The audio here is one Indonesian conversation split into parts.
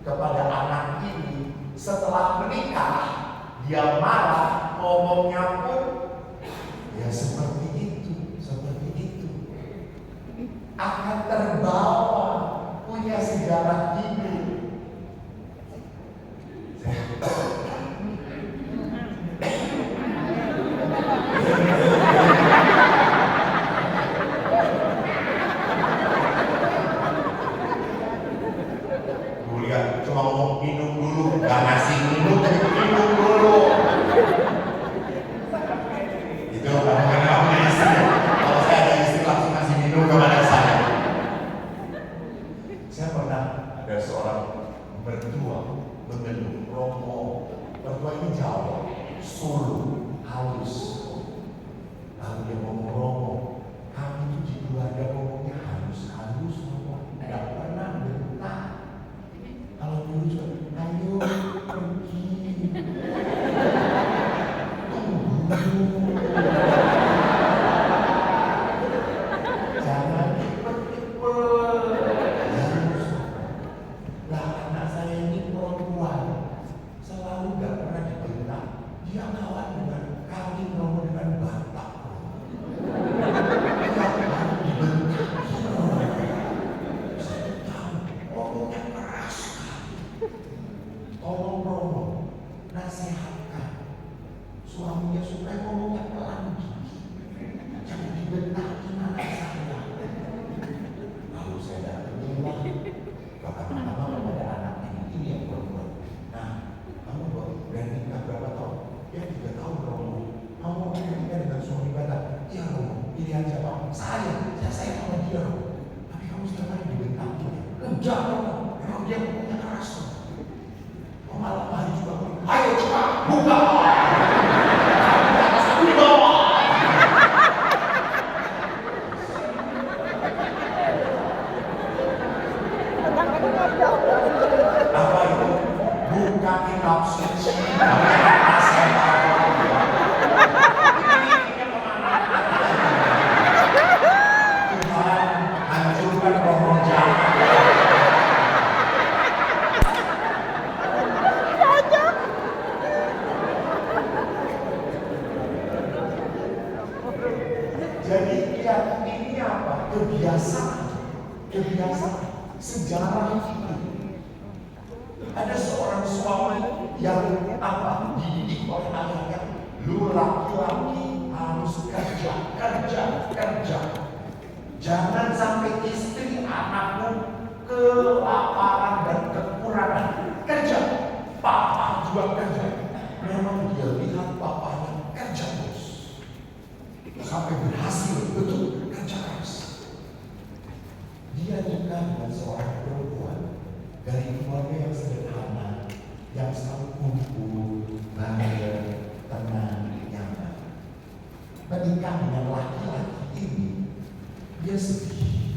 kepada anak ini setelah menikah, dia marah, ngomongnya pun ya seperti itu. Akan terbawa punya sejarah hidup. Lihat, cuma ngomong minum dulu, gak ngasih minum, tapi minum dulu. Itu karena aku punya istri. Kalau saya ada istri langsung ngasih minum kepada saya. Saya pernah ada seorang mertua mengeluh, Romo, mertua ini Jawa, Solo, halus. Lalu dia ngomong, Romo, kami itu di keluarga ngomongnya halus, ngomong, gak pernah bentak. Kalau dulu juga, ayo pergi, tunggu, jangan tipe-tipe. Lah anak saya ini perempuan, selalu gak pernah dibentak. Dia kawan dengan kami ngomong dengan Batak. Dia baru dibentak. Saya tahu ngomongnya keras. Tolong Romo, nasihatkan suaminya supaya ngomongnya pelan dikit, jangan dibentakin anak saya. Lalu saya datang bilang, kata-kata pada anaknya ini yang perempuan. Nah, kamu udah nikah berapa tahun? Ya 3 tahun Romo. Kamu nikah dengan suami Batak? Iya Romo, pilih aja Pak. Saya sama dia Romo. Tapi kamu setiap hari dibentakin. Enggak Romo, memang dia ngomongnya keras Romo. Malam hari juga, ayo cepat buka. Apa itu? Buka kitab suci. Tuhan hancurkan roh jahat. Jadi ya ini apa? Kebiasaan sejarah hidup. Ada seorang suami yang dididik oleh anaknya, lu laki-laki harus kerja. Jangan sampai istri anakmu kelaparan dan kekurangan. Kerja, papa juga kerja. Memang dia lihat papanya kerja terus sampai berhasil, betul, kerja keras. Dia nikah dengan seorang perempuan dari keluarga yang sederhana, yang selalu kumpul, bahagia, tenang, nyaman. Menikah dengan laki-laki ini, dia sedih.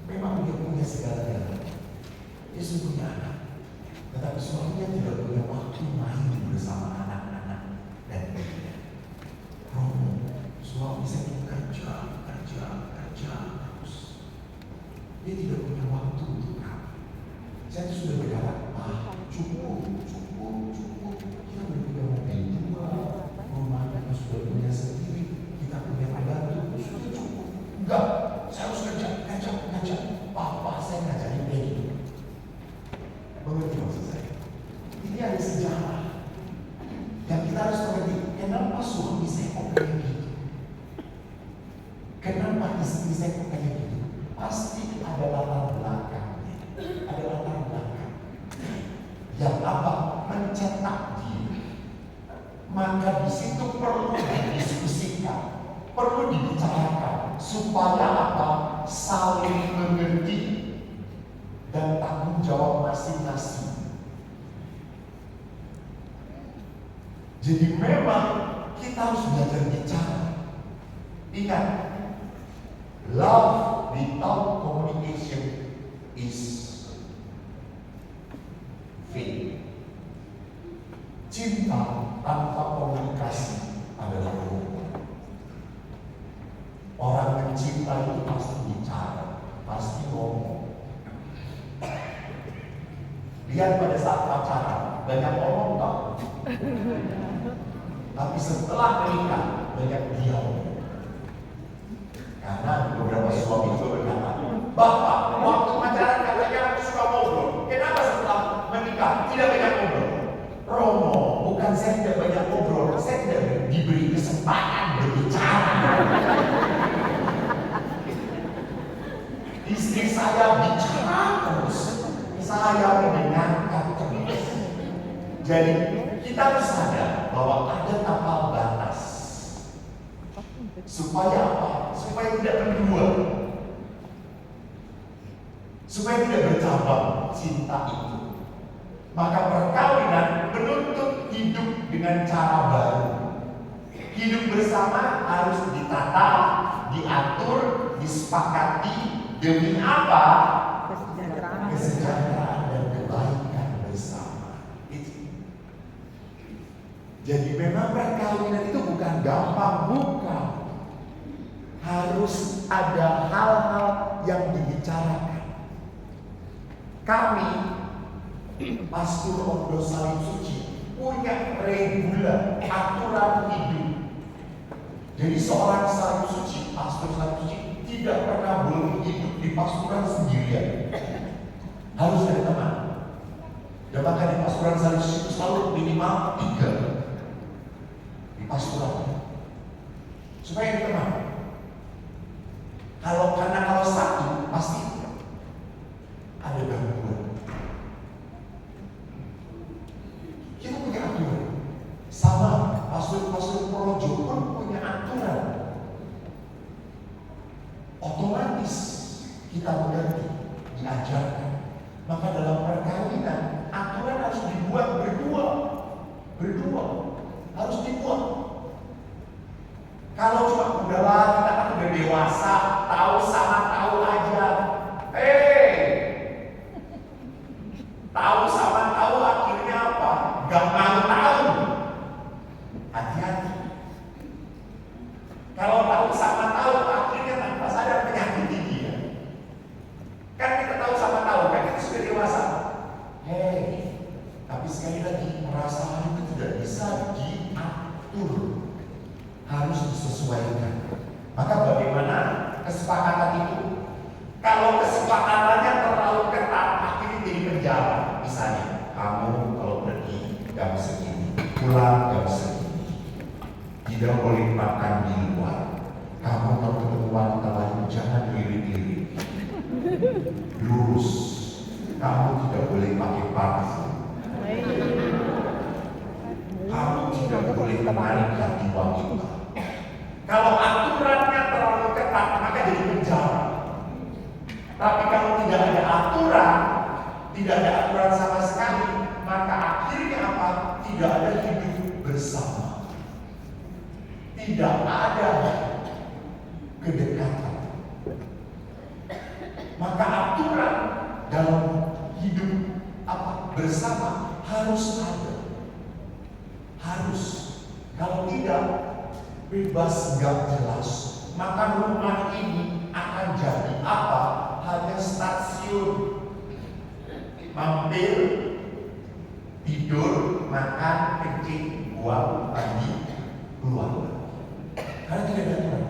Memang dia punya segala-galanya. Dia sudah punya anak, tetapi suaminya tidak punya waktu main bersama anak-anak dan dia. Romo, suami saya kerja terus. Dia tidak punya waktu untuk kamu. Saya sudah berkata, cukup. Kita sudah punya mobil 2, rumah kita sudah punya sendiri, kita punya pembantu, sudah cukup. Enggak, saya harus kerja. Papa saya ngajarin begitu. Mengerti maksud saya? Ini ada sejarah yang kita harus mengerti. Kenapa suami saya kok kayak gitu? Kenapa istri saya kok kayak gitu? Pasti ada latar belakangnya. Yang mencetak dia. Maka di situ perlu didiskusikan, perlu dibicarakan supaya saling mengerti dan tanggung jawab masing-masing. Jadi memang kita harus belajar bicara. Ingat, love without communication is faith. Cinta tanpa komunikasi adalah bohong. Orang mencinta itu pasti bicara, pasti ngomong. Lihat pada saat pacaran, banyak ngomong tak? Tapi setelah menikah, banyak diam. Karena beberapa suami juga berkata, Bapak, waktu pacaran katanya suka ngobrol. Kenapa setelah menikah tidak banyak ngobrol? Romo, bukan saya tidak banyak ngobrol, saya tidak diberi kesempatan berbicara. Istri saya bicara terus, saya mendengarkan terus. Jadi kita harus sadar bahwa ada tapal batas. Supaya apa? Supaya tidak berdua. Supaya tidak bercabang cinta itu. Maka perkawinan menuntut hidup dengan cara baru. Hidup bersama harus ditata, diatur, disepakati. Demi apa? Kesejahteraan dan kebaikan bersama. Itu. Jadi memang perkawinan itu bukan gampang, bukan. Harus ada hal-hal yang dibicarakan. Kami, Pastor Ondo Salib Suci, punya regula, aturan hidup. Jadi seorang salib suci, pastor salib suci, tidak pernah boleh hidup di pastoran sendirian. Harus ada teman. Dan maka di pastoran salib suci itu selalu minimal 3 di pastoran. Supaya ada teman. Kalau 1 pasti ada gangguan. Kita punya aturan. Sama pastor-pastor projo pun punya aturan. Otomatis kita mengerti, diajarkan. Maka dalam perkawinan aturan harus dibuat berdua harus dibuat. Kalau cuma udahlah kita kan udah dewasa, tahu sama tahu aja. Tahu sama tahu akhirnya apa? Gak mau tahu. Hati-hati. Kalau tahu sama tahu akhirnya tanpa sadar menyakiti dia. Kan kita tahu sama tahu, kan kita sudah dewasa. Tapi sekali lagi perasaan itu tidak bisa diatur, harus disesuaikan. Maka bagaimana kesepakatan itu? Kalau kesepakatannya terlalu ketat, akhirnya jadi penjara. Misalnya, kamu kalau pergi jam segini, pulang jam segini, tidak boleh makan di luar. Kamu kalau ketemu wanita lain jangan lirik-lirik. Lurus. Kamu tidak boleh pakai parfum. Kamu tidak boleh menarik hati wanita. Kalau aturannya terlalu ketat, maka jadi penjara. Tapi kalau tidak ada aturan, tidak ada aturan sama sekali, maka akhirnya apa? Tidak ada hidup bersama. Tidak ada kedekatan. Maka aturan dalam hidup bersama harus ada. Harus. Kalau tidak, bebas gak jelas. Maka rumah ini akan jadi apa? Hanya stasiun. Mampir, tidur, makan, kencing, buang, mandi, keluar. Karena tidak ada aturan.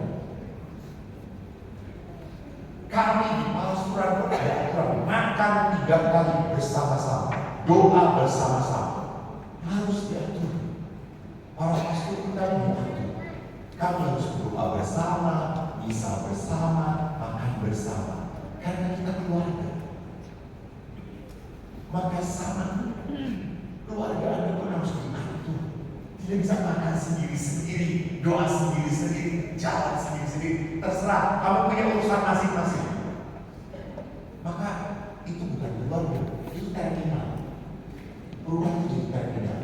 Kami di pastoran pun ada aturan. Makan 3 kali bersama-sama, doa bersama-sama. Harus diatur. Para pastor kita diatur. Kami harus berdoa bersama, misa bersama, makan bersama. Karena kita keluarga. Maka sama keluarga Anda pun harus diatur. Tidak bisa makan sendiri-sendiri, doa sendiri-sendiri, jalan sendiri-sendiri. Terserah, kamu punya urusan masing-masing. Maka itu bukan keluarga, itu terminal. Rumah itu jadi terminal.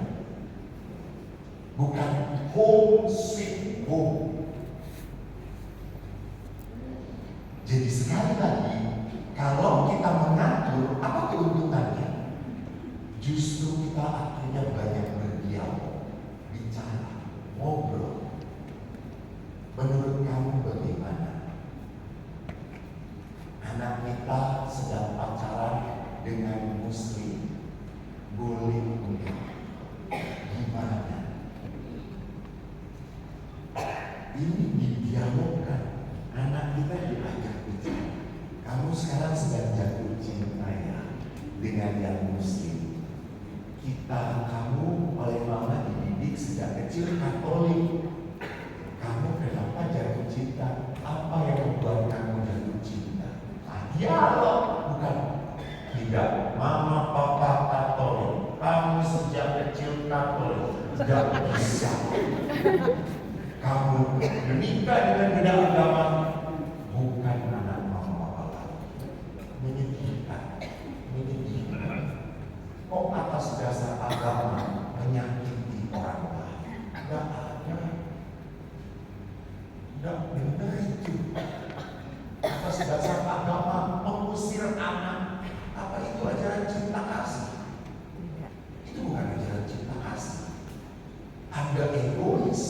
Bukan home sweet home. Jadi sekali lagi, kalau kita mengatur, apa keuntungannya? Justru kita akhirnya banyak berdialog, bicara, ngobrol. Menurut kamu bagaimana? Anak kita sedang pacaran dengan muslim. dengan yang muslim. Kamu oleh mama dididik sejak kecil Katolik. Kamu kenapa jatuh cinta? Apa yang membuat kamu jatuh cinta? Dialog, bukan. Tidak, mama papa Katolik. Kamu sejak kecil Katolik. Tidak bisa. Kamu menikah dengan beda agama, bukan anak mama papa lagi. Menyedihkan. Kok atas dasar agama menyakiti orang lain? Tidak ada. Tidak benar itu. Atas dasar agama mengusir anak. Apa itu ajaran cinta kasih? Itu bukan ajaran cinta kasih. Anda egois.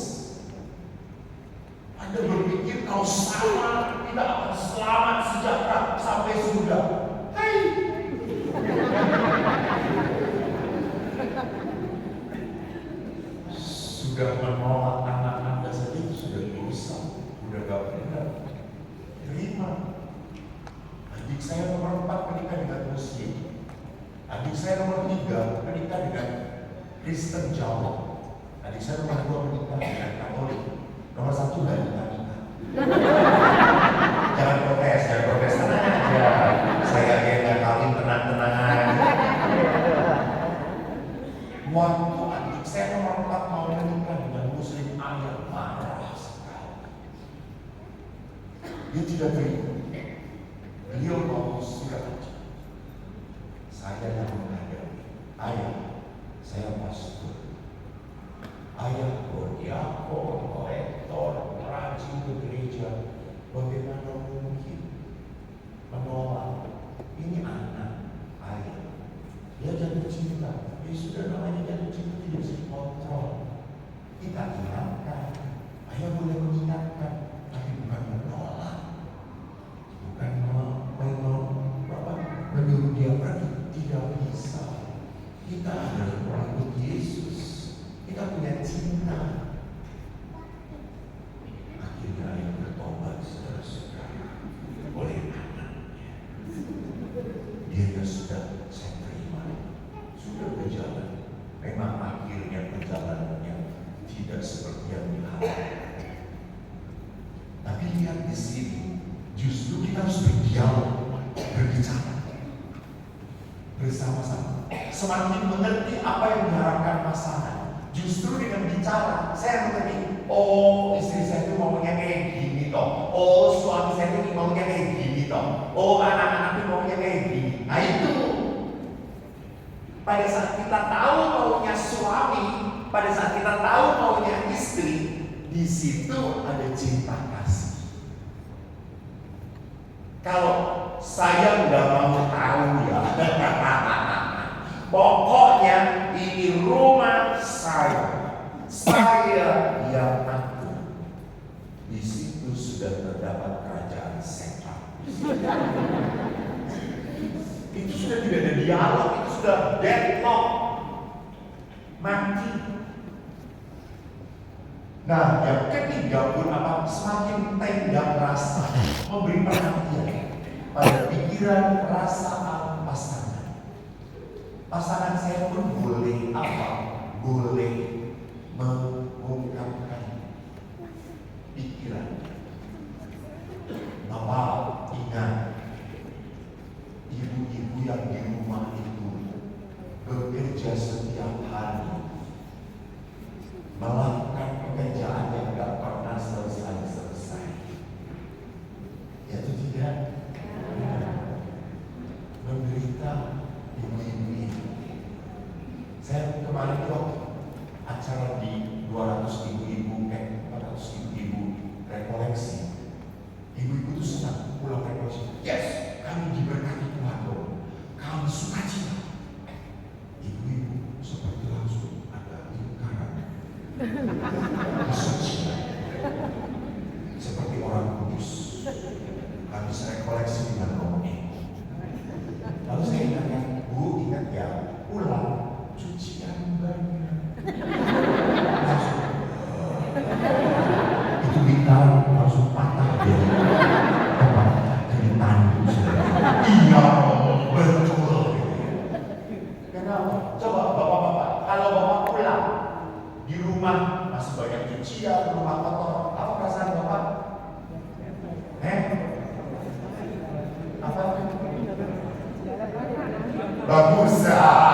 Anda berpikir kalau sama tidak akan selamat sejahtera sampai surga. Hai. Sudah menolak anak Anda saja itu sudah dosa, sudah gak benar. Terima. Adik saya nomor 4 menikah dengan Muslim. Adik saya nomor 3 menikah dengan Kristen Jawa. Adik saya nomor 2 menikah dengan Katolik. Nomor 1 nggak nikah. Jangan protes, tenang aja. Saya yang kawin tenang aja. Waktu adik saya nomor 4 mau menikah dengan Muslim, ayah marah sekali. Dia tidak terima. Beliau mau sudah aja. Saya yang menghadapi. Ayah, saya pastor. Ayah diakon, kolektor, rajin ke gereja. Bagaimana mungkin menolak? Ini anak ayah. Dia jatuh cinta. Ya sudah, namanya jatuh cinta tidak bisa dikontrol. Kita ingatkan. Ayah boleh mengingatkan, tapi bukan menolak. Bukan menyuruh dia pergi. Tidak bisa. Kita adalah pengikut Yesus. Kita punya cinta. Akhirnya ayah bertobat, saudara-saudara, oleh anaknya. Dia sudah, saya terima, sudah berjalan. Memang akhirnya perjalanannya tidak seperti yang diharapkan. Tapi lihat di sini, justru kita harus berdialog, berbicara bersama-sama. Semakin mengerti apa yang diharapkan pasangan. Justru dengan bicara, saya mengerti. Oh, istri saya itu maunya kayak gini toh. Oh, suami saya itu maunya kayak gini toh. Oh, anak-anak itu maunya kayak gini. Nah itu. Pada saat kita tahu maunya suami, pada saat kita tahu maunya istri, di situ ada cinta kasih. Kalau saya nggak mau tahu ya, pokoknya ini rumah saya yang atur. Di situ sudah terdapat kerajaan setan. Itu sudah tidak ada dialog, itu sudah deadlock, mati. Nah, yang ketiga pun apa? Semakin tenggang rasa, memberi perhatian pada pikiran, rasa pasangan. Pasangan saya pun boleh apa? Boleh mengungkapkan pikiran. Bapak ingat, ibu-ibu yang di rumah itu bekerja setiap hari, melakukan pekerjaan yang gak pernah selesai. Ya itu tidak. Menderita ibu-ibu ini. Saya kemarin waktu acara di 200 ibu-ibu, 400 ibu-ibu rekoleksi. Ibu-ibu itu senang pulang rekoleksi. Yes, kami diberkati Tuhan loh. Kami sukacita. Ibu-ibu seperti langsung ada lingkaran. Seperti orang kudus. Habis rekoleksi dengan rohnya. Lalu saya ingatkan, Bu, ingat ya, pulang cucian banyak. Itu lingkaran langsung patah dia. Jadi tanduk. Iya, betul. rumah masih banyak cucian, rumah kotor. Apa perasaan Bapak? Apa? Bagus ya.